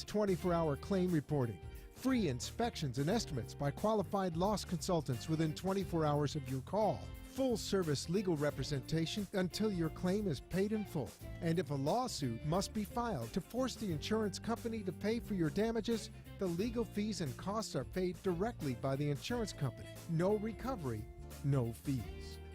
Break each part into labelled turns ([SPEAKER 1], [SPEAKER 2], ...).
[SPEAKER 1] 24-hour claim reporting, free inspections and estimates by qualified loss consultants within 24 hours of your call, full-service legal representation until your claim is paid in full. And if a lawsuit must be filed to force the insurance company to pay for your damages, the legal fees and costs are paid directly by the insurance company. No recovery, no fees.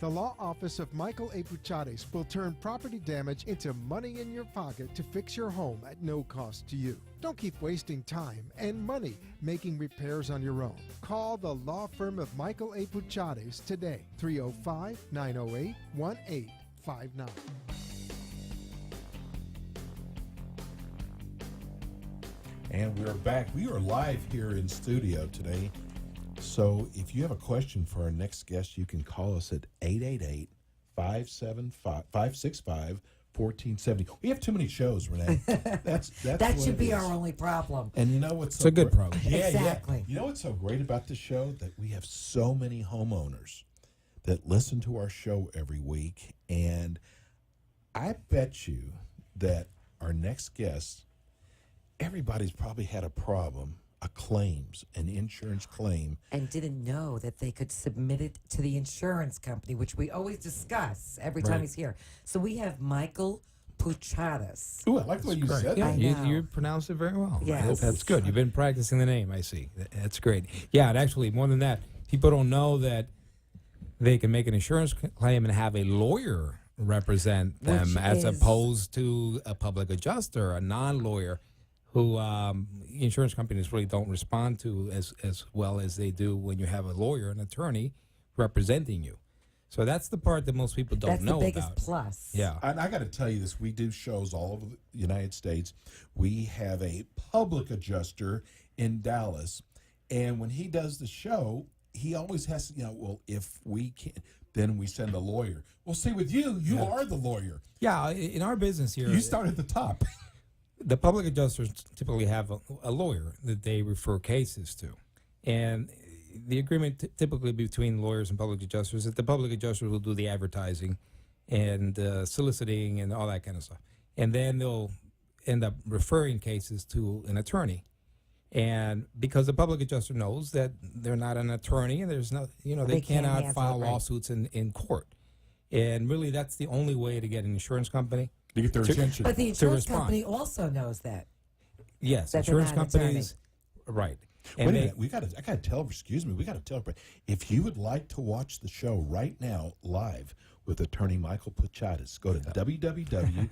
[SPEAKER 1] The law office of Michael A. Puchades will turn property damage into money in your pocket to fix your home at no cost to you. Don't keep wasting time and money making repairs on your own. Call the law firm of Michael A. Puchades today, 305-908-1859.
[SPEAKER 2] And we're back. We are live here in studio today. So if you have a question for our next guest, you can call us at 888-565-1470. We have too many shows, Renee. That's
[SPEAKER 3] that should be our only problem.
[SPEAKER 2] And you know what's
[SPEAKER 4] It's a good problem.
[SPEAKER 2] Yeah,
[SPEAKER 3] Exactly.
[SPEAKER 2] Yeah. You know what's so great about the show? That we have so many homeowners that listen to our show every week. And I bet you that our next guest, everybody's probably had a problem, an insurance claim.
[SPEAKER 3] And didn't know that they could submit it to the insurance company, which we always discuss every time he's here. So we have Michael Puchades.
[SPEAKER 2] Ooh, I like the way you said
[SPEAKER 4] Yeah,
[SPEAKER 2] that.
[SPEAKER 4] you pronounced it very well.
[SPEAKER 3] Yes.
[SPEAKER 4] That's good. You've been practicing the name, I see. That's great. Yeah, and actually, more than that, people don't know that they can make an insurance claim and have a lawyer represent them as opposed to a public adjuster, a non-lawyer, who insurance companies really don't respond to as well as they do when you have a lawyer, an attorney, representing you. So that's the part that most people don't know about.
[SPEAKER 3] That's the biggest plus.
[SPEAKER 4] Yeah.
[SPEAKER 2] And I got to tell you this, we do shows all over the United States. We have a public adjuster in Dallas, and when he does the show, he always has to, well, if we can't, then we send a lawyer. Well, see, with you are the lawyer.
[SPEAKER 4] Yeah, in our business here,
[SPEAKER 2] You start at the top.
[SPEAKER 4] the public adjusters typically have a lawyer that they refer cases to. And the agreement typically between lawyers and public adjusters is that the public adjusters will do the advertising and soliciting and all that kind of stuff. And then they'll end up referring cases to an attorney. And because the public adjuster knows that they're not an attorney and there's no, they cannot file lawsuits in court. And really, that's the only way to get an insurance company
[SPEAKER 2] To get their attention.
[SPEAKER 3] But the insurance company also knows that.
[SPEAKER 4] Yes,
[SPEAKER 3] that
[SPEAKER 4] insurance
[SPEAKER 3] they're not
[SPEAKER 4] companies, right.
[SPEAKER 2] Wait a minute, I got to tell, if you would like to watch the show right now, live, with attorney Michael Puchades, go to www.m,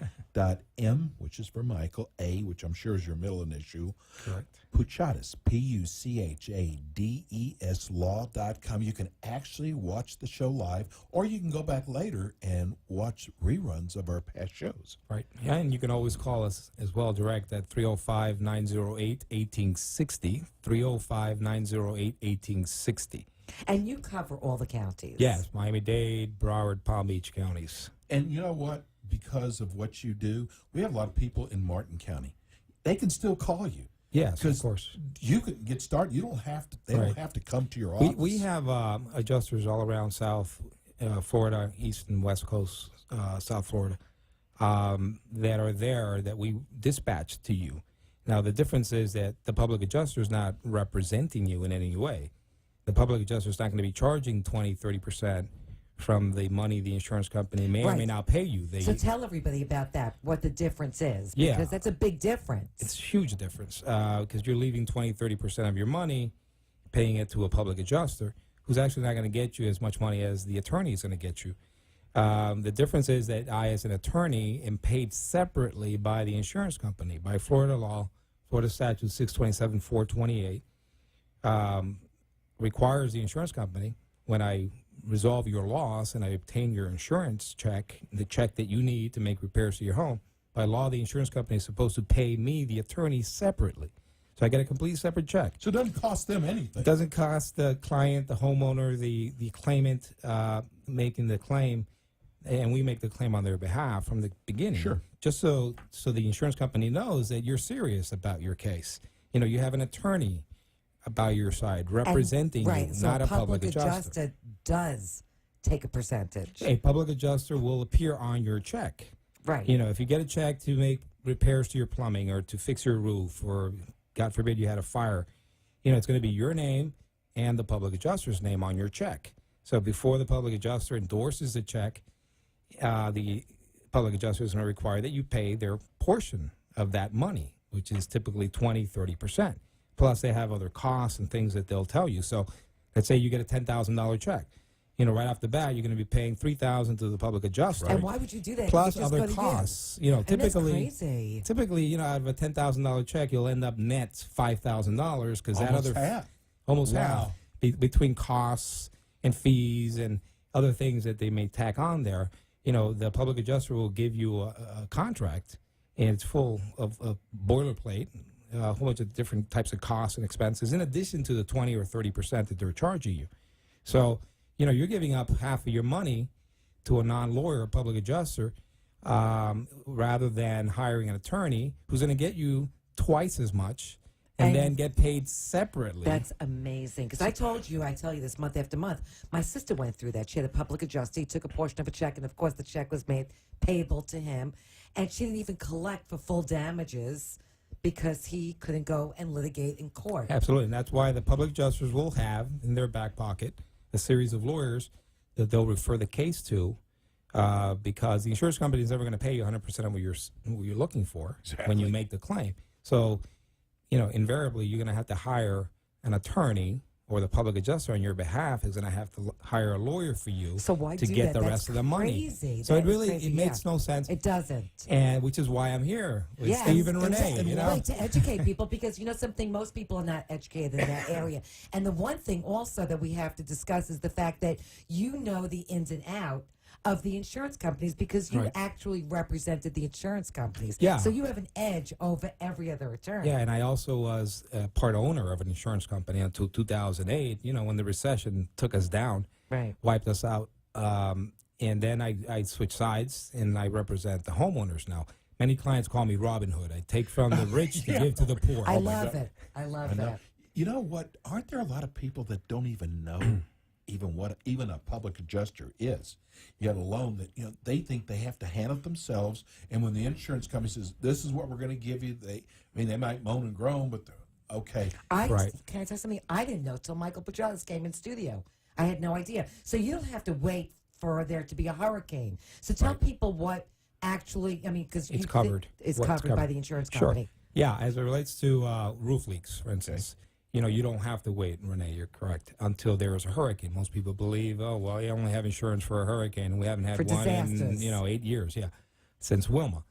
[SPEAKER 2] which is for Michael, A, which I'm sure is your middle initial,
[SPEAKER 4] Correct.
[SPEAKER 2] Puchades, Puchades law.com. You can actually watch the show live, or you can go back later and watch reruns of our past shows.
[SPEAKER 4] Right. Yeah, and you can always call us as well direct at 305-908-1860, 305-908-1860.
[SPEAKER 3] And you cover all the counties.
[SPEAKER 4] Yes, Miami-Dade, Broward, Palm Beach counties.
[SPEAKER 2] And you know what? Because of what you do, we have a lot of people in Martin County. They can still call you.
[SPEAKER 4] Yes, of course.
[SPEAKER 2] You can get started. You don't have to. They don't have to come to your office.
[SPEAKER 4] We have adjusters all around South Florida, East and West Coast, South Florida, that are there that we dispatch to you. Now, the difference is that the public adjuster is not representing you in any way. The public adjuster is not going to be charging 20, 30% from the money the insurance company may or may not pay you.
[SPEAKER 3] So tell everybody about that, what the difference is,
[SPEAKER 4] Yeah.
[SPEAKER 3] because that's a big difference.
[SPEAKER 4] It's a huge difference because you're leaving 20, 30% of your money, paying it to a public adjuster who's actually not going to get you as much money as the attorney is going to get you. The difference is that I, as an attorney, am paid separately by the insurance company. By Florida law, Florida statute 627-428, requires the insurance company, when I resolve your loss and I obtain your insurance check, the check that you need to make repairs to your home, by law, the insurance company is supposed to pay me, the attorney, separately. So I get a complete separate check.
[SPEAKER 2] So it doesn't cost them anything.
[SPEAKER 4] It doesn't cost the client, the homeowner, the claimant making the claim, and we make the claim on their behalf from the beginning.
[SPEAKER 2] Sure.
[SPEAKER 4] Just so the insurance company knows that you're serious about your case. You have an attorney by your side representing you,
[SPEAKER 3] so
[SPEAKER 4] not a public adjuster.
[SPEAKER 3] Does take a percentage.
[SPEAKER 4] A public adjuster will appear on your check.
[SPEAKER 3] Right.
[SPEAKER 4] If you get a check to make repairs to your plumbing or to fix your roof, or God forbid you had a fire, it's going to be your name and the public adjuster's name on your check. So before the public adjuster endorses the check, the public adjuster is going to require that you pay their portion of that money, which is typically 20-30%. Plus, they have other costs and things that they'll tell you. So let's say you get a $10,000 check. Right off the bat, you're going to be paying $3,000 to the public adjuster.
[SPEAKER 3] And why would you do that?
[SPEAKER 4] Plus
[SPEAKER 3] You just
[SPEAKER 4] other
[SPEAKER 3] go to
[SPEAKER 4] costs.
[SPEAKER 3] And that's
[SPEAKER 4] Typically,
[SPEAKER 3] crazy.
[SPEAKER 4] out of a $10,000 check, you'll end up net $5,000 because that
[SPEAKER 2] Almost
[SPEAKER 4] other
[SPEAKER 2] half.
[SPEAKER 4] almost
[SPEAKER 2] Wow.
[SPEAKER 4] half between costs and fees and other things that they may tack on there. The public adjuster will give you a contract, and it's full of boilerplate, a whole bunch of different types of costs and expenses, in addition to the 20 or 30% that they're charging you. So, you're giving up half of your money to a non-lawyer public adjuster rather than hiring an attorney who's going to get you twice as much and then get paid separately.
[SPEAKER 3] That's amazing. Because I tell you this month after month, my sister went through that. She had a public adjuster. He took a portion of a check, and of course the check was made payable to him. And she didn't even collect for full damages because he couldn't go and litigate in court.
[SPEAKER 4] Absolutely. And that's why the public adjusters will have in their back pocket a series of lawyers that they'll refer the case to, because the insurance company is never going to pay you 100% of what you're looking for when you make the claim. So, invariably, you're going to have to hire an attorney, or the public adjuster on your behalf is going to have to hire a lawyer for you
[SPEAKER 3] So why
[SPEAKER 4] to
[SPEAKER 3] do
[SPEAKER 4] get
[SPEAKER 3] that?
[SPEAKER 4] the
[SPEAKER 3] That's
[SPEAKER 4] rest of the money.
[SPEAKER 3] crazy.
[SPEAKER 4] So
[SPEAKER 3] That is
[SPEAKER 4] it
[SPEAKER 3] crazy,
[SPEAKER 4] makes no sense.
[SPEAKER 3] It doesn't.
[SPEAKER 4] And which is why I'm here with Steve and Rene.
[SPEAKER 3] Exactly. Right, to educate people, because something, most people are not educated in that area. And the one thing also that we have to discuss is the fact that you know the ins and out of the insurance companies, because you
[SPEAKER 4] Right.
[SPEAKER 3] actually represented the insurance companies.
[SPEAKER 4] Yeah.
[SPEAKER 3] So you have an edge over every other attorney.
[SPEAKER 4] Yeah, and I also was a part owner of an insurance company until 2008, when the recession took us down,
[SPEAKER 3] Right.
[SPEAKER 4] wiped us out. And then I switched sides, and I represent the homeowners now. Many clients call me Robin Hood. I take from the rich to give to the poor.
[SPEAKER 3] I love it. I love
[SPEAKER 2] know.
[SPEAKER 3] that.
[SPEAKER 2] You know what? Aren't there a lot of people that don't even know what a public adjuster is? Yet alone that they think they have to handle it themselves. And when the insurance company says, "This is what we're going to give you," they might moan and groan, but they're okay.
[SPEAKER 4] Right.
[SPEAKER 3] Can I tell you something? I didn't know till Michael Pujadas came in studio. I had no idea. So you don't have to wait for there to be a hurricane. So tell people what actually, because
[SPEAKER 4] It's covered.
[SPEAKER 3] It's
[SPEAKER 4] What's
[SPEAKER 3] covered by the insurance
[SPEAKER 4] Sure.
[SPEAKER 3] company.
[SPEAKER 4] Yeah, as it relates to roof leaks, for instance, you don't have to wait, Renee, you're correct, until there is a hurricane. Most people believe, you only have insurance for a hurricane, and we haven't had
[SPEAKER 3] For
[SPEAKER 4] one
[SPEAKER 3] disasters.
[SPEAKER 4] in, 8 years, since Wilma.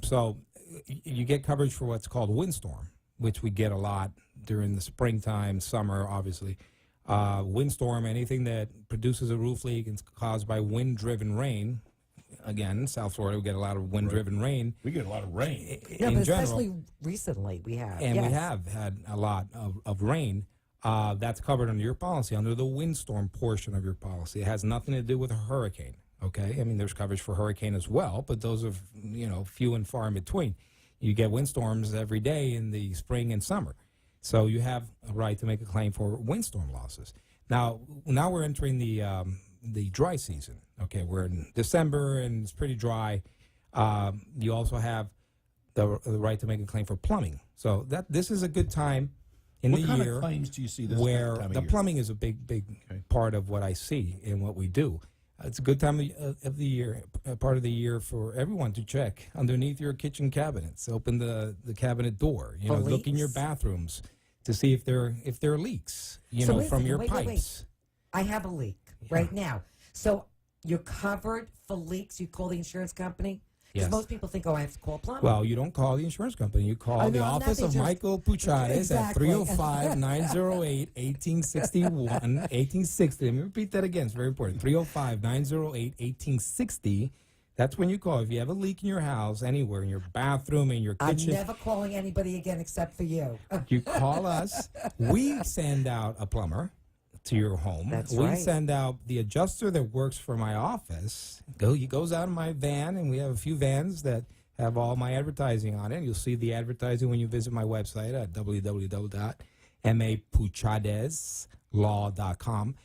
[SPEAKER 4] So you get coverage for what's called windstorm, which we get a lot during the springtime, summer, obviously. Windstorm, anything that produces a roof leak and is caused by wind-driven rain. Again, in South Florida, we get a lot of wind-driven rain.
[SPEAKER 2] We get a lot of rain.
[SPEAKER 3] No,
[SPEAKER 4] in
[SPEAKER 3] but
[SPEAKER 4] general.
[SPEAKER 3] especially recently we have.
[SPEAKER 4] And
[SPEAKER 3] yes.
[SPEAKER 4] we have had a lot of rain. That's covered under your policy, under the windstorm portion of your policy. It has nothing to do with a hurricane, okay? There's coverage for hurricane as well, but those are, few and far in between. You get windstorms every day in the spring and summer. So you have a right to make a claim for windstorm losses. Now we're entering the dry season, okay? We're in December, and it's pretty dry. You also have the right to make a claim for plumbing. So this is a good time in
[SPEAKER 2] What
[SPEAKER 4] the
[SPEAKER 2] kind
[SPEAKER 4] year
[SPEAKER 2] of claims do you see this
[SPEAKER 4] where
[SPEAKER 2] time of
[SPEAKER 4] the
[SPEAKER 2] year?
[SPEAKER 4] plumbing is a big part of what I see and what we do. It's a good time of the year, part of the year for everyone to check underneath your kitchen cabinets. Open the cabinet door.
[SPEAKER 3] For
[SPEAKER 4] Look in your
[SPEAKER 3] leaks?
[SPEAKER 4] bathrooms to see if there are leaks.
[SPEAKER 3] So wait a
[SPEAKER 4] from
[SPEAKER 3] second,
[SPEAKER 4] your
[SPEAKER 3] wait.
[SPEAKER 4] pipes.
[SPEAKER 3] I have a leak right now. So you're covered for leaks. You call the insurance company? Because
[SPEAKER 4] Yes.
[SPEAKER 3] most people think, I have to call a plumber.
[SPEAKER 4] Well, you don't call the insurance company. You call
[SPEAKER 3] Oh,
[SPEAKER 4] the
[SPEAKER 3] no, I'm not
[SPEAKER 4] office
[SPEAKER 3] the
[SPEAKER 4] of
[SPEAKER 3] insurance-
[SPEAKER 4] Michael Puchades
[SPEAKER 3] Exactly.
[SPEAKER 4] at 305-908-1860. Let me repeat that again. It's very important. 305-908-1860. That's when you call. If you have a leak in your house, anywhere, in your bathroom, in your
[SPEAKER 3] I'm
[SPEAKER 4] kitchen,
[SPEAKER 3] never calling anybody again except for you.
[SPEAKER 4] you call us. We send out a plumber to your home.
[SPEAKER 3] That's
[SPEAKER 4] we
[SPEAKER 3] right.
[SPEAKER 4] send out the adjuster that works for my office. He goes out in my van, and we have a few vans that have all my advertising on it. You'll see the advertising when you visit my website at www.mapuchadezlaw.com.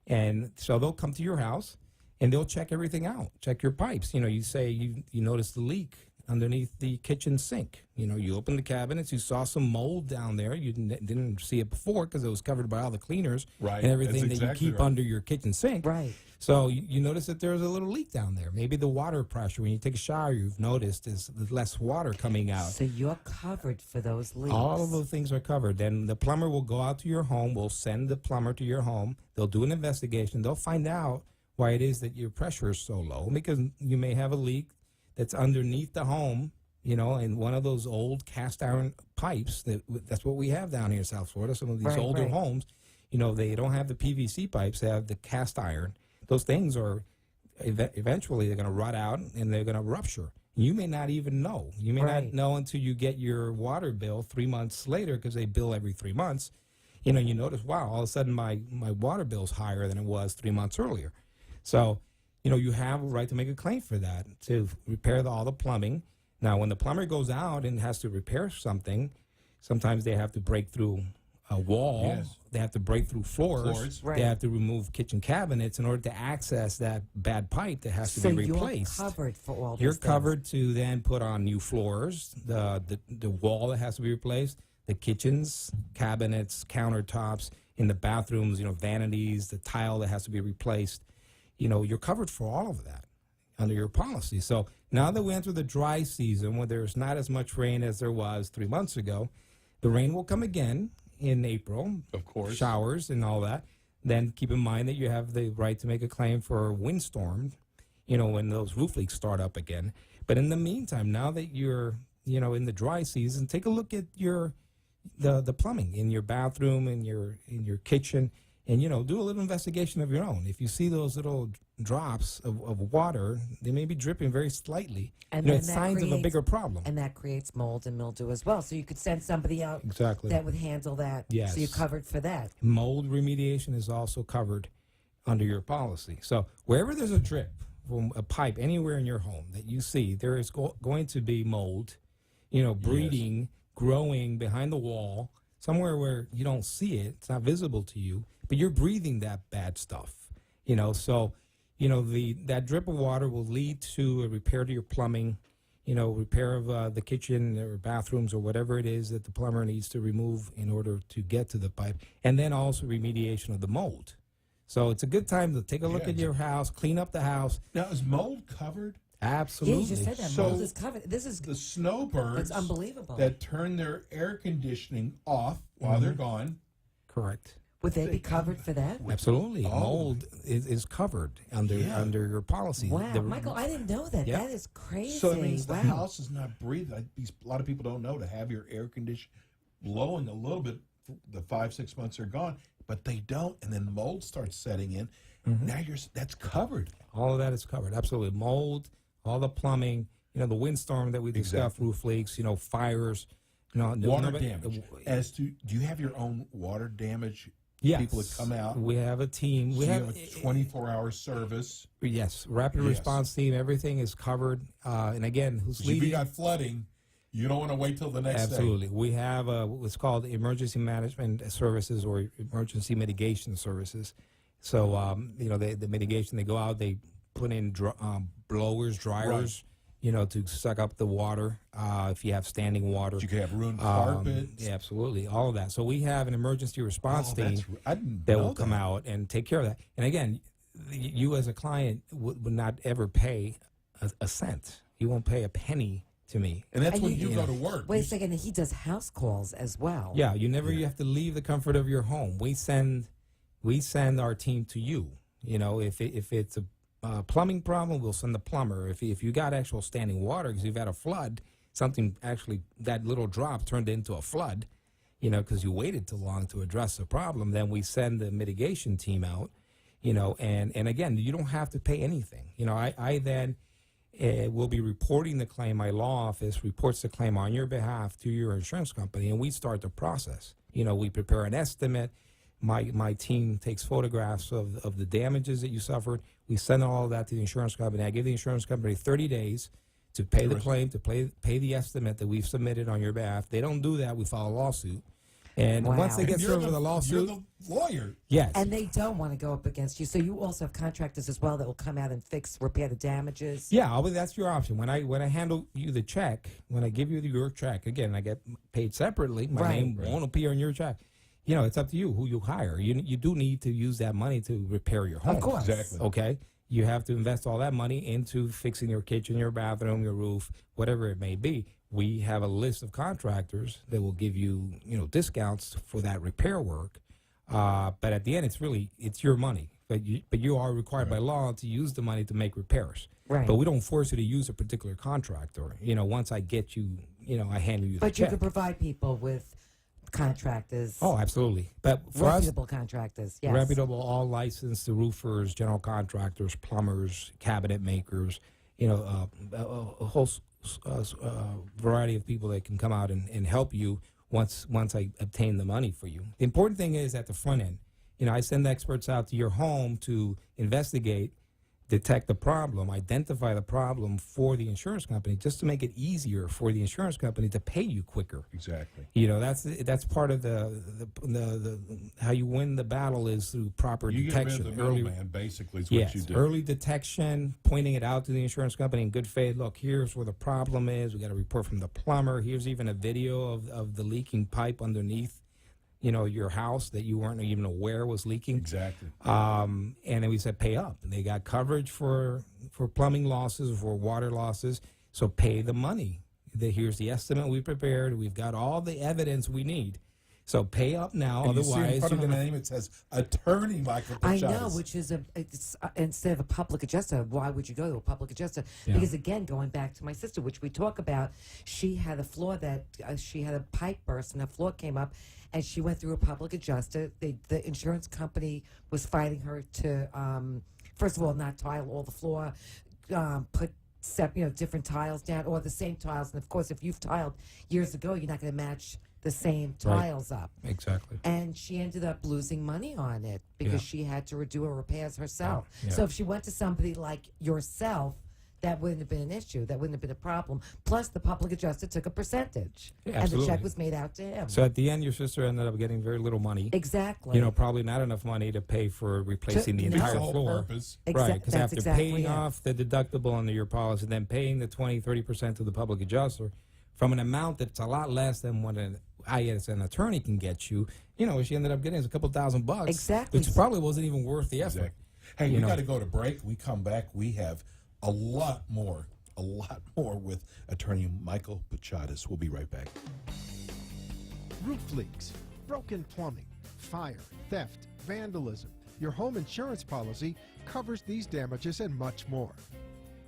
[SPEAKER 4] And so they'll come to your house, and they'll check everything out, check your pipes. You say you notice the leak underneath the kitchen sink. You open the cabinets, you saw some mold down there. You didn't see it before because it was covered by all the cleaners
[SPEAKER 2] Right.
[SPEAKER 4] and everything
[SPEAKER 2] That's
[SPEAKER 4] that
[SPEAKER 2] exactly
[SPEAKER 4] you keep
[SPEAKER 2] right.
[SPEAKER 4] under your kitchen sink.
[SPEAKER 3] Right.
[SPEAKER 4] So you notice that there's a little leak down there. Maybe the water pressure, when you take a shower, you've noticed is less water coming out.
[SPEAKER 3] So you're covered for those leaks.
[SPEAKER 4] All of those things are covered. Then the plumber will go out to your home. We'll send the plumber to your home. They'll do an investigation. They'll find out why it is that your pressure is so low, because you may have a leak that's underneath the home, in one of those old cast iron pipes. That's what we have down here in South Florida. Some of these older homes, they don't have the PVC pipes. They have the cast iron. Those things are eventually they're going to rot out and they're going to rupture. You may not even know. You may not know until you get your water bill 3 months later, because they bill every 3 months. You notice, wow, all of a sudden my water bill's higher than it was 3 months earlier. So, you have a right to make a claim for that, to repair all the plumbing. Now, when the plumber goes out and has to repair something, sometimes they have to break through a wall.
[SPEAKER 2] Yes.
[SPEAKER 4] They have to break through floors.
[SPEAKER 3] Right.
[SPEAKER 4] They have to remove kitchen cabinets in order to access that bad pipe that has to be replaced.
[SPEAKER 3] You're covered for all
[SPEAKER 4] You're
[SPEAKER 3] those things.
[SPEAKER 4] covered to then put on new floors, the wall that has to be replaced, the kitchens, cabinets, countertops, in the bathrooms, vanities, the tile that has to be replaced. You're covered for all of that under your policy. So now that we enter the dry season, where there's not as much rain as there was 3 months ago, the rain will come again in April.
[SPEAKER 2] Of course.
[SPEAKER 4] Showers and all that. Then keep in mind that you have the right to make a claim for a windstorm, when those roof leaks start up again. But in the meantime, now that you're, in the dry season, take a look at the plumbing in your bathroom, in your kitchen, and, do a little investigation of your own. If you see those little drops of water, they may be dripping very slightly.
[SPEAKER 3] And then
[SPEAKER 4] it's
[SPEAKER 3] that
[SPEAKER 4] signs of a
[SPEAKER 3] creates-
[SPEAKER 4] bigger problem.
[SPEAKER 3] And that creates mold and mildew as well. So you could send somebody out
[SPEAKER 4] Exactly.
[SPEAKER 3] that would handle that.
[SPEAKER 4] Yes.
[SPEAKER 3] So you're covered for that.
[SPEAKER 4] Mold remediation is also covered under your policy. So wherever there's a drip from a pipe anywhere in your home that you see, there is going to be mold, breeding, growing behind the wall, somewhere where you don't see it, it's not visible to you, but you're breathing that bad stuff. So that drip of water will lead to a repair to your plumbing, repair of the kitchen or bathrooms or whatever it is that the plumber needs to remove in order to get to the pipe, and then also remediation of the mold. So it's a good time to take a look at your house, clean up the house.
[SPEAKER 2] Now, is mold covered?
[SPEAKER 4] Absolutely.
[SPEAKER 3] Yeah, you just said that.
[SPEAKER 2] So
[SPEAKER 3] mold is covered. This is
[SPEAKER 2] The snowbirds
[SPEAKER 3] it's unbelievable.
[SPEAKER 2] that turn their air conditioning off while they're gone.
[SPEAKER 4] Correct.
[SPEAKER 3] Would they be covered for that?
[SPEAKER 4] Absolutely.
[SPEAKER 2] Oh.
[SPEAKER 4] Mold is covered under your policy.
[SPEAKER 3] Wow, Michael, I didn't know that.
[SPEAKER 4] Yeah.
[SPEAKER 3] That is crazy.
[SPEAKER 2] So it means the
[SPEAKER 3] wow.
[SPEAKER 2] house is not breathing. A lot of people don't know to have your air condition blowing a little bit. The 5-6 months are gone, but they don't, and then mold starts setting in. Now that's covered.
[SPEAKER 4] All of that is covered. Absolutely. Mold, all the plumbing, the windstorm that we discussed, roof leaks, fires,
[SPEAKER 2] Water damage. Do you have your own water damage?
[SPEAKER 4] Yes.
[SPEAKER 2] People that come out.
[SPEAKER 4] We have a team. We
[SPEAKER 2] You
[SPEAKER 4] have
[SPEAKER 2] have a 24-hour service.
[SPEAKER 4] Yes, rapid
[SPEAKER 2] Yes.
[SPEAKER 4] response team. Everything is covered. And again, who's
[SPEAKER 2] 'Cause if
[SPEAKER 4] leading?
[SPEAKER 2] you got flooding, you don't want to wait till the next
[SPEAKER 4] Absolutely. We have what's called emergency management services or emergency mitigation services. So, the mitigation, they go out, they put in blowers, dryers, to suck up the water if you have standing water.
[SPEAKER 2] day. You could have ruined carpet.
[SPEAKER 4] Yeah, absolutely. All of that. So we have an emergency response team
[SPEAKER 2] I didn't
[SPEAKER 4] that
[SPEAKER 2] know
[SPEAKER 4] will come
[SPEAKER 2] that.
[SPEAKER 4] out and take care of that. And again, you as a client would not ever pay a cent. You won't pay a penny to me.
[SPEAKER 2] And that's
[SPEAKER 3] And
[SPEAKER 2] when
[SPEAKER 3] you-
[SPEAKER 2] you go to work.
[SPEAKER 3] Wait a second. He does house calls as well.
[SPEAKER 4] Yeah, you have to leave the comfort of your home. We send our team to you. If it's a plumbing problem, we'll send the plumber. If you got actual standing water because you've had a flood, something actually that little drop turned into a flood, because you waited too long to address the problem, then we send the mitigation team out. And again, you don't have to pay anything. I then will be reporting the claim. My law office reports the claim on your behalf to your insurance company, and we start the process. We prepare an estimate. My team takes photographs of the damages that you suffered. We send all of that to the insurance company. I give the insurance company 30 days to pay the claim, to pay the estimate that we've submitted on your behalf. They don't do that, we file a lawsuit. And once they
[SPEAKER 3] Wow.
[SPEAKER 4] get
[SPEAKER 2] You're
[SPEAKER 4] served with a lawsuit,
[SPEAKER 2] You're the lawyer.
[SPEAKER 4] yes.
[SPEAKER 3] And they don't want to go up against you. So you also have contractors as well that will come out and repair the damages.
[SPEAKER 4] Yeah, that's your option. When I handle you the check, when I give you your check, again, I get paid separately. My
[SPEAKER 3] Right.
[SPEAKER 4] name won't appear on your check. You know, it's up to you who you hire. You do need to use that money to repair your home.
[SPEAKER 3] Of course.
[SPEAKER 2] Exactly.
[SPEAKER 4] Okay? You have to invest all that money into fixing your kitchen, your bathroom, your roof, whatever it may be. We have a list of contractors that will give you, discounts for that repair work. But at the end, it's your money. But you are required by law to use the money to make repairs.
[SPEAKER 3] Right.
[SPEAKER 4] But we don't force you to use a particular contractor. Once I get you, I hand you the
[SPEAKER 3] But you
[SPEAKER 4] check.
[SPEAKER 3] could provide people with contractors.
[SPEAKER 4] Oh, absolutely. But for us,
[SPEAKER 3] reputable contractors. Yes.
[SPEAKER 4] reputable, all licensed, the roofers, general contractors, plumbers, cabinet makers, a whole variety of people that can come out and help you once I obtain the money for you. The important thing is at the front end. I send experts out to your home to investigate, detect the problem, identify the problem for the insurance company, just to make it easier for the insurance company to pay you quicker.
[SPEAKER 2] Exactly.
[SPEAKER 4] That's part of the how you win the battle is through proper
[SPEAKER 2] You get rid
[SPEAKER 4] detection.
[SPEAKER 2] of the middleman, basically, is what
[SPEAKER 4] Yes,
[SPEAKER 2] you do.
[SPEAKER 4] early detection, pointing it out to the insurance company in good faith. Look, here's where the problem is. We got a report from the plumber. Here's even a video of the leaking pipe underneath, your house that you weren't even aware was leaking.
[SPEAKER 2] Exactly.
[SPEAKER 4] And then we said, pay up. And they got coverage for plumbing losses, for water losses. So pay the money. Here's the estimate we prepared. We've got all the evidence we need. So pay up now.
[SPEAKER 2] And you see in
[SPEAKER 4] Otherwise,
[SPEAKER 2] front
[SPEAKER 4] you're
[SPEAKER 2] of the
[SPEAKER 4] gonna
[SPEAKER 2] name, it says Attorney Michael
[SPEAKER 3] I
[SPEAKER 2] Pachadas.
[SPEAKER 3] know, which is it's instead of a public adjuster, why would you go to a public adjuster?
[SPEAKER 4] Yeah.
[SPEAKER 3] Because again, going back to my sister, which we talk about, she had a floor that she had a pipe burst and her floor came up, and she went through a public adjuster. The insurance company was fighting her to, first of all, not tile all the floor, put different tiles down or the same tiles, and of course, if you've tiled years ago, you're not going to match the same tiles up.
[SPEAKER 4] Exactly.
[SPEAKER 3] And she ended up losing money on it because she had to do her repairs herself.
[SPEAKER 4] Yeah.
[SPEAKER 3] So if she went to somebody like yourself, that wouldn't have been an issue. That wouldn't have been a problem. Plus, the public adjuster took a percentage,
[SPEAKER 4] Yeah,
[SPEAKER 3] and the
[SPEAKER 4] absolutely.
[SPEAKER 3] check was made out to him.
[SPEAKER 4] So at the end, your sister ended up getting very little money.
[SPEAKER 3] Exactly.
[SPEAKER 4] Probably not enough money to pay for replacing the
[SPEAKER 3] No.
[SPEAKER 2] Defeats
[SPEAKER 4] entire
[SPEAKER 2] the whole
[SPEAKER 4] floor.
[SPEAKER 2] purpose.
[SPEAKER 4] Right, because
[SPEAKER 3] that's
[SPEAKER 4] after
[SPEAKER 3] exactly
[SPEAKER 4] paying
[SPEAKER 3] it.
[SPEAKER 4] off the deductible under your policy, then paying the 30% to the public adjuster from an amount that's a lot less than what I as an attorney can get you, what she ended up getting is a couple $1,000.
[SPEAKER 3] Exactly.
[SPEAKER 4] Which probably wasn't even worth the effort.
[SPEAKER 2] Exactly. Hey,
[SPEAKER 4] You
[SPEAKER 2] we
[SPEAKER 4] know.
[SPEAKER 2] got to go to break. We come back. We have a lot more with Attorney Michael Pachadas. We'll be right back.
[SPEAKER 1] Roof leaks, broken plumbing, fire, theft, vandalism. Your home insurance policy covers these damages and much more.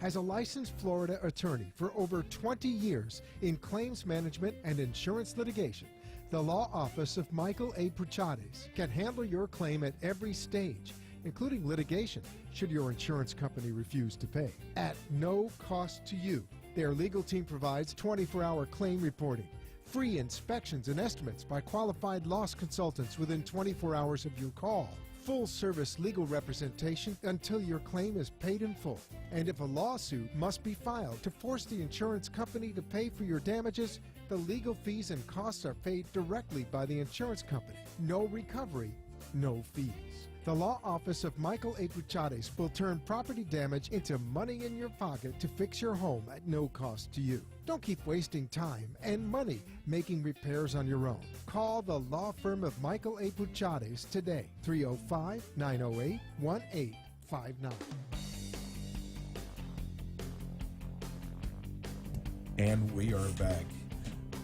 [SPEAKER 1] As a licensed Florida attorney for over 20 years in claims management and insurance litigation, the law office of Michael A. Pachadas can handle your claim at every stage, including litigation, should your insurance company refuse to pay, at no cost to you. Their legal team provides 24-hour claim reporting, free inspections and estimates by qualified loss consultants within 24 hours of your call, full-service legal representation until your claim is paid in full. And if a lawsuit must be filed to force the insurance company to pay for your damages, the legal fees and costs are paid directly by the insurance company. No recovery, no fees. The law office of Michael A. Pachadas will turn property damage into money in your pocket to fix your home at no cost to you. Don't keep wasting time and money making repairs on your own. Call the law firm of Michael A. Pachadas today, 305-908-1859.
[SPEAKER 2] And we are back.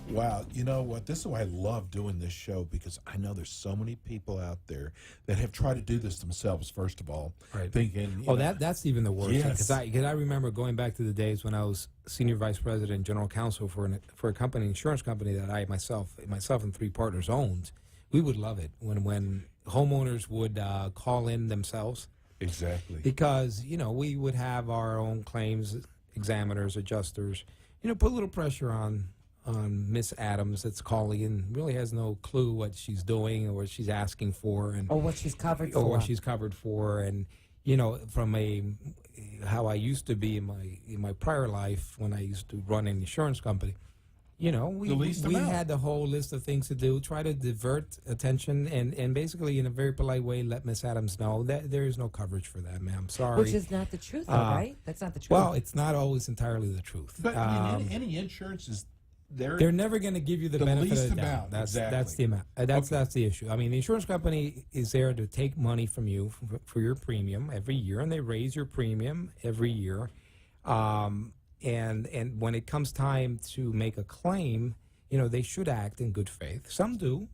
[SPEAKER 2] Wow, you know what? This is why I love doing this show, because I know there's so many people out there that have tried to do this themselves, first of all.
[SPEAKER 4] Right.
[SPEAKER 2] Thinking, you
[SPEAKER 4] Oh,
[SPEAKER 2] know,
[SPEAKER 4] that's even the worst.
[SPEAKER 2] Yes.
[SPEAKER 4] Because I remember going back to the days when I was senior vice president and general counsel for a company, insurance company that I myself and 3 partners owned. We would love it when homeowners would call in themselves,
[SPEAKER 2] Exactly.
[SPEAKER 4] because we would have our own claims examiners, adjusters, put a little pressure on Miss Adams that's calling in, really has no clue what she's doing or what she's asking for, and
[SPEAKER 3] or what she's covered for.
[SPEAKER 4] or what she's covered for. And from how I used to be in my prior life when I used to run an insurance company, You know, we
[SPEAKER 2] least amount.
[SPEAKER 4] had the whole list of things to do, try to divert attention, and basically in a very polite way let Miss Adams know that there is no coverage for that, ma'am. Sorry.
[SPEAKER 3] Which is not the truth, though, right? That's not the truth.
[SPEAKER 4] Well, it's not always entirely the truth.
[SPEAKER 2] But I mean, any insurance is
[SPEAKER 4] they're never going to give you the benefit
[SPEAKER 2] least
[SPEAKER 4] of the doubt.
[SPEAKER 2] amount.
[SPEAKER 4] That's
[SPEAKER 2] Exactly.
[SPEAKER 4] the amount. That's the issue. I mean, the insurance company is there to take money from you for your premium every year, and they raise your premium every year. And when it comes time to make a claim, you know, they should act in good faith. Some do,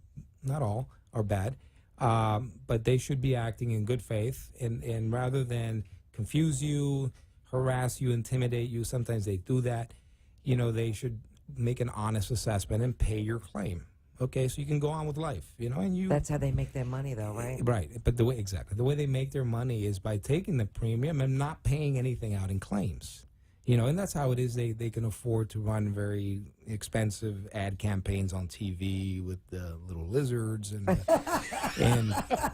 [SPEAKER 4] not all are bad, but they should be acting in good faith. And rather than confuse you, harass you, intimidate you, sometimes they do that. You know, they should make an honest assessment and pay your claim. Okay, so you can go on with life, you know, and you.
[SPEAKER 3] That's how they make their money, though, right?
[SPEAKER 4] Right, but the way they make their money is by taking the premium and not paying anything out in claims. You know, and that's how it is. They can afford to run very expensive ad campaigns on TV with the little lizards and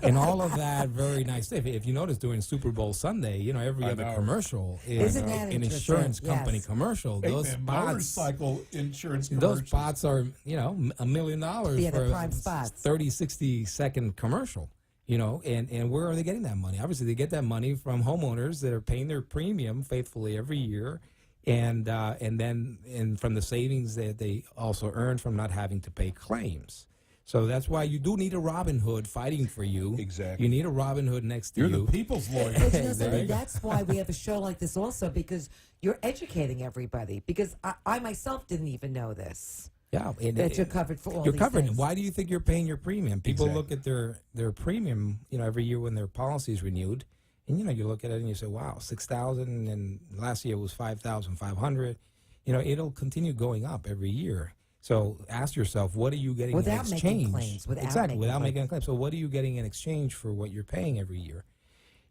[SPEAKER 4] and all of that. Very nice stuff. If you notice during Super Bowl Sunday, you know, every other commercial is
[SPEAKER 3] Isn't that
[SPEAKER 4] an
[SPEAKER 3] interesting?
[SPEAKER 4] insurance company
[SPEAKER 3] Yes.
[SPEAKER 4] commercial.
[SPEAKER 2] Hey,
[SPEAKER 4] Those
[SPEAKER 2] man,
[SPEAKER 4] spots,
[SPEAKER 2] motorcycle insurance
[SPEAKER 4] those
[SPEAKER 2] commercials.
[SPEAKER 4] spots are, you know, $1 million
[SPEAKER 3] Yeah,
[SPEAKER 4] for
[SPEAKER 3] the
[SPEAKER 4] a
[SPEAKER 3] prime spots.
[SPEAKER 4] 30, 60-second commercial. You know, and where are they getting that money? Obviously, they get that money from homeowners that are paying their premium faithfully every year. And then from the savings that they also earn from not having to pay claims. So that's why you do need a Robin Hood fighting for you.
[SPEAKER 2] Exactly.
[SPEAKER 4] You need a Robin Hood next to
[SPEAKER 2] You're
[SPEAKER 4] you.
[SPEAKER 2] the people's lawyer.
[SPEAKER 3] But you know,
[SPEAKER 4] There you go.
[SPEAKER 3] that's why we have a show like this also, because you're educating everybody. Because I myself didn't even know this.
[SPEAKER 4] Yeah, and
[SPEAKER 3] That you're covered for all
[SPEAKER 4] You're
[SPEAKER 3] these
[SPEAKER 4] covered.
[SPEAKER 3] things.
[SPEAKER 4] Why do you think you're paying your premium? People
[SPEAKER 2] Exactly.
[SPEAKER 4] look at their premium, you know, every year when their policy is renewed, and you know, you look at it and you say, "Wow, 6,000," and last year was 5,500. You know, it'll continue going up every year. So ask yourself, what are you getting
[SPEAKER 3] Without
[SPEAKER 4] in
[SPEAKER 3] making
[SPEAKER 4] exchange?
[SPEAKER 3] claims, without
[SPEAKER 4] exactly,
[SPEAKER 3] making
[SPEAKER 4] without making
[SPEAKER 3] claims.
[SPEAKER 4] a claim. So what are you getting in exchange for what you're paying every year?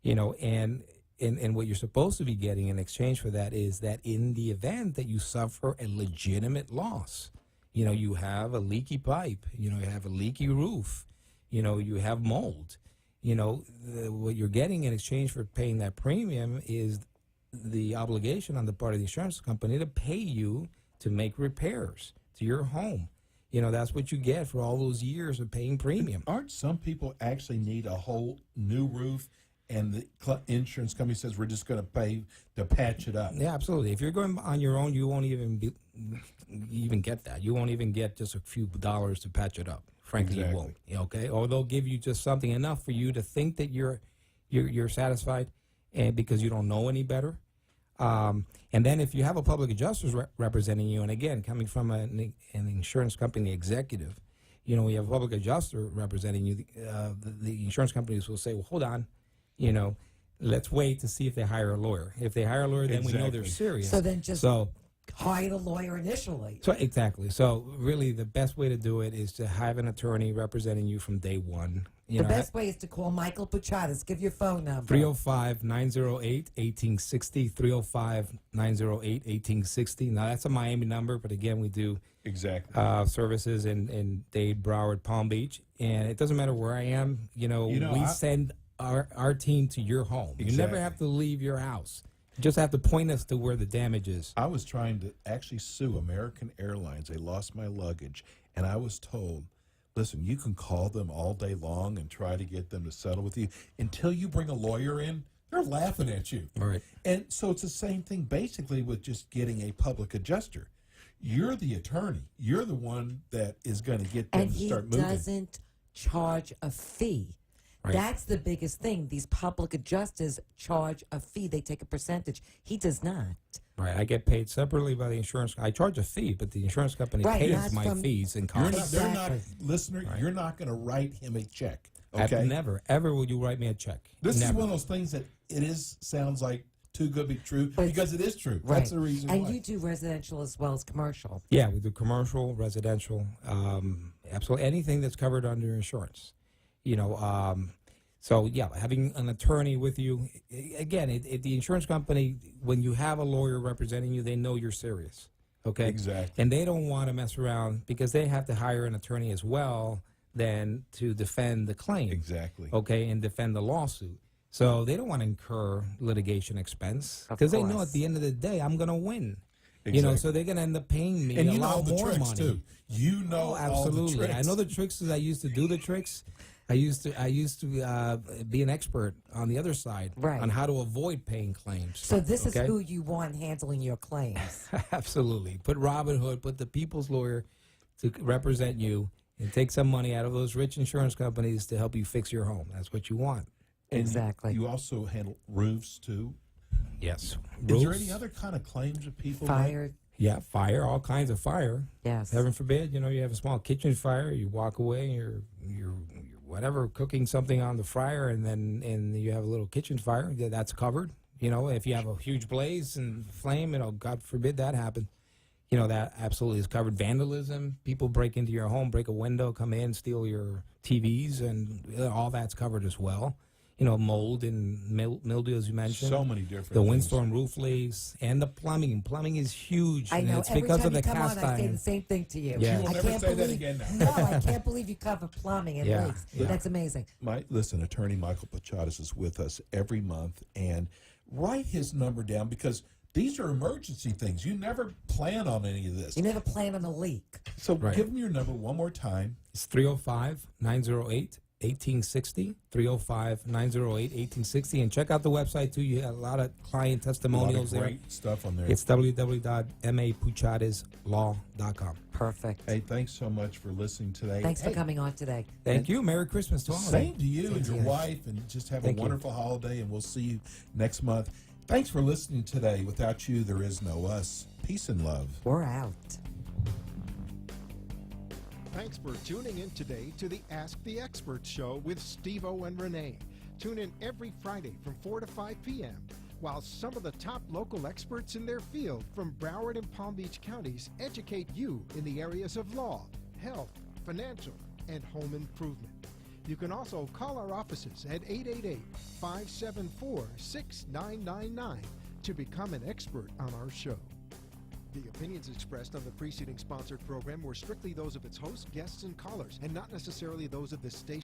[SPEAKER 4] You know, and what you're supposed to be getting in exchange for that is that in the event that you suffer a legitimate loss, you know, you have a leaky pipe, you know, you have a leaky roof, you know, you have mold, you know, what you're getting in exchange for paying that premium is the obligation on the part of the insurance company to pay you to make repairs to your home. You know, that's what you get for all those years of paying premium.
[SPEAKER 2] Aren't some people actually need a whole new roof, and the insurance company says we're just going to pay to patch it up?
[SPEAKER 4] Yeah, absolutely. If you're going on your own, you won't even get that. You won't even get just a few dollars to patch it up. Frankly,
[SPEAKER 2] Exactly.
[SPEAKER 4] you won't. Okay, or they'll give you just something enough for you to think that you're satisfied, and because you don't know any better. And then if you have a public adjuster representing you, and again, coming from an insurance company executive, you know, we have a public adjuster representing you, the insurance companies will say, well, hold on, you know, let's wait to see if they hire a lawyer. If they hire a lawyer, then we know they're
[SPEAKER 2] Exactly.
[SPEAKER 4] serious.
[SPEAKER 3] So then just
[SPEAKER 4] So
[SPEAKER 3] hire the lawyer initially.
[SPEAKER 4] So exactly. So really, the best way to do it is to have an attorney representing you from day one. You
[SPEAKER 3] The
[SPEAKER 4] know,
[SPEAKER 3] best way is to call Michael Puchadas. Give your phone number.
[SPEAKER 4] 305-908-1860. 305-908-1860. Now that's a Miami number, but again, we do
[SPEAKER 2] Exactly.
[SPEAKER 4] services in Dade, Broward, Palm Beach, and it doesn't matter where I am. You know, we send our team to your home. You never
[SPEAKER 2] Exactly.
[SPEAKER 4] have to leave your house. You just have to point us to where the damage is.
[SPEAKER 2] I was trying to actually sue American Airlines. They lost my luggage, and I was told, listen, you can call them all day long and try to get them to settle with you. Until you bring a lawyer in, they're laughing at you.
[SPEAKER 4] All right.
[SPEAKER 2] And so it's the same thing basically with just getting a public adjuster. You're the attorney. You're the one that is going to get them
[SPEAKER 3] And
[SPEAKER 2] to
[SPEAKER 3] he
[SPEAKER 2] start moving.
[SPEAKER 3] doesn't charge a fee.
[SPEAKER 4] Right.
[SPEAKER 3] That's the biggest thing. These public adjusters charge a fee. They take a percentage. He does not.
[SPEAKER 4] Right, I get paid separately by the insurance. I charge a fee, but the insurance company
[SPEAKER 3] Right,
[SPEAKER 4] pays
[SPEAKER 3] not
[SPEAKER 4] my
[SPEAKER 3] from-
[SPEAKER 4] fees and
[SPEAKER 2] You're
[SPEAKER 4] costs.
[SPEAKER 2] not, they're not,
[SPEAKER 3] Exactly.
[SPEAKER 2] listener,
[SPEAKER 4] Right.
[SPEAKER 2] you're not going to write him a check.
[SPEAKER 4] I've
[SPEAKER 2] Okay?
[SPEAKER 4] never, ever will you write me a check.
[SPEAKER 2] This
[SPEAKER 4] Never.
[SPEAKER 2] is one of those things that sounds like too good to be true
[SPEAKER 3] But-
[SPEAKER 2] because it is true.
[SPEAKER 3] Right.
[SPEAKER 2] That's the reason
[SPEAKER 3] And
[SPEAKER 2] why.
[SPEAKER 3] you do residential as well as commercial.
[SPEAKER 4] Yeah, we do commercial, residential, absolutely anything that's covered under insurance. You know, so yeah, having an attorney with you. Again, the insurance company, when you have a lawyer representing you, they know you're serious. Okay,
[SPEAKER 2] Exactly.
[SPEAKER 4] and they don't want to mess around because they have to hire an attorney as well then to defend the claim.
[SPEAKER 2] Exactly.
[SPEAKER 4] Okay, and defend the lawsuit. So they don't want to incur litigation expense
[SPEAKER 3] Of
[SPEAKER 4] because they know
[SPEAKER 3] course.
[SPEAKER 4] at the end of the day I'm going to win. You know,
[SPEAKER 2] Exactly.
[SPEAKER 4] so they're going to end up paying me
[SPEAKER 2] And
[SPEAKER 4] a
[SPEAKER 2] you know
[SPEAKER 4] lot
[SPEAKER 2] all the
[SPEAKER 4] more
[SPEAKER 2] tricks
[SPEAKER 4] money.
[SPEAKER 2] too. You know
[SPEAKER 4] Oh,
[SPEAKER 2] all the
[SPEAKER 4] absolutely.
[SPEAKER 2] tricks.
[SPEAKER 4] I know the tricks as I used to do the tricks. I used to be an expert on the other side
[SPEAKER 3] Right.
[SPEAKER 4] on how to avoid paying claims.
[SPEAKER 3] So this is
[SPEAKER 4] Okay?
[SPEAKER 3] who you want handling your claims.
[SPEAKER 4] Absolutely. Put Robin Hood, put the people's lawyer to represent you and take some money out of those rich insurance companies to help you fix your home. That's what you want.
[SPEAKER 2] And
[SPEAKER 3] Exactly.
[SPEAKER 2] You also handle roofs too.
[SPEAKER 4] Yes.
[SPEAKER 2] Is there
[SPEAKER 4] Roofs.
[SPEAKER 2] any other kind of claims that people
[SPEAKER 3] Fire.
[SPEAKER 4] Yeah, fire, all kinds of fire.
[SPEAKER 3] Yes.
[SPEAKER 4] Heaven forbid, you know, you have a small kitchen fire, you walk away, you're whatever cooking something on the fryer, and you have a little kitchen fire, that's covered. You know, if you have a huge blaze and flame, you know, God forbid that happen. You know, that absolutely is covered. Vandalism, people break into your home, break a window, come in, steal your TVs, and all that's covered as well. You know, mold and mildew, as you mentioned.
[SPEAKER 2] So many different
[SPEAKER 4] The
[SPEAKER 2] things.
[SPEAKER 4] windstorm roof leaks and the plumbing. Plumbing is huge.
[SPEAKER 3] I
[SPEAKER 4] and
[SPEAKER 3] know.
[SPEAKER 4] it's
[SPEAKER 3] Every
[SPEAKER 4] because
[SPEAKER 3] time
[SPEAKER 4] of the
[SPEAKER 3] you come
[SPEAKER 4] cast
[SPEAKER 3] on, I say
[SPEAKER 4] iron.
[SPEAKER 3] the same thing to you.
[SPEAKER 4] Yeah.
[SPEAKER 2] You will
[SPEAKER 3] I
[SPEAKER 2] never
[SPEAKER 3] can't
[SPEAKER 2] say that
[SPEAKER 3] believe,
[SPEAKER 2] again now.
[SPEAKER 3] No, I can't believe you cover plumbing and
[SPEAKER 4] Yeah,
[SPEAKER 3] leaks.
[SPEAKER 4] yeah.
[SPEAKER 3] That's amazing.
[SPEAKER 2] Listen, Attorney Michael Pachadas is with us every month, and write his number down because these are emergency things. You never plan on any of this.
[SPEAKER 3] You never plan on a leak.
[SPEAKER 2] So
[SPEAKER 4] Right.
[SPEAKER 2] give him your number one more time.
[SPEAKER 4] It's 305-908-1860, 305-908-1860. And check out the website, too. You have a lot of client
[SPEAKER 2] A lot
[SPEAKER 4] testimonials
[SPEAKER 2] of
[SPEAKER 4] there.
[SPEAKER 2] great stuff on there.
[SPEAKER 4] It's www.mapuchadaslaw.com.
[SPEAKER 3] Perfect.
[SPEAKER 2] Hey, thanks so much for listening today.
[SPEAKER 3] Thanks for
[SPEAKER 2] Hey,
[SPEAKER 3] coming on today.
[SPEAKER 4] Thank you. Merry Christmas to all of you.
[SPEAKER 2] Same to you
[SPEAKER 3] Same
[SPEAKER 2] and
[SPEAKER 3] to
[SPEAKER 2] your
[SPEAKER 3] you.
[SPEAKER 2] wife, and just have
[SPEAKER 4] Thank
[SPEAKER 2] a
[SPEAKER 4] you.
[SPEAKER 2] wonderful holiday, and we'll see you next month. Thanks for listening today. Without you, there is no us. Peace and love.
[SPEAKER 3] We're out.
[SPEAKER 1] Thanks for tuning in today to the Ask the Expert show with Steve O and Rene. Tune in every Friday from 4 to 5 p.m. while some of the top local experts in their field from Broward and Palm Beach counties educate you in the areas of law, health, financial, and home improvement. You can also call our offices at 888-574-6999 to become an expert on our show. The opinions expressed on the preceding sponsored program were strictly those of its hosts, guests, and callers, and not necessarily those of the station.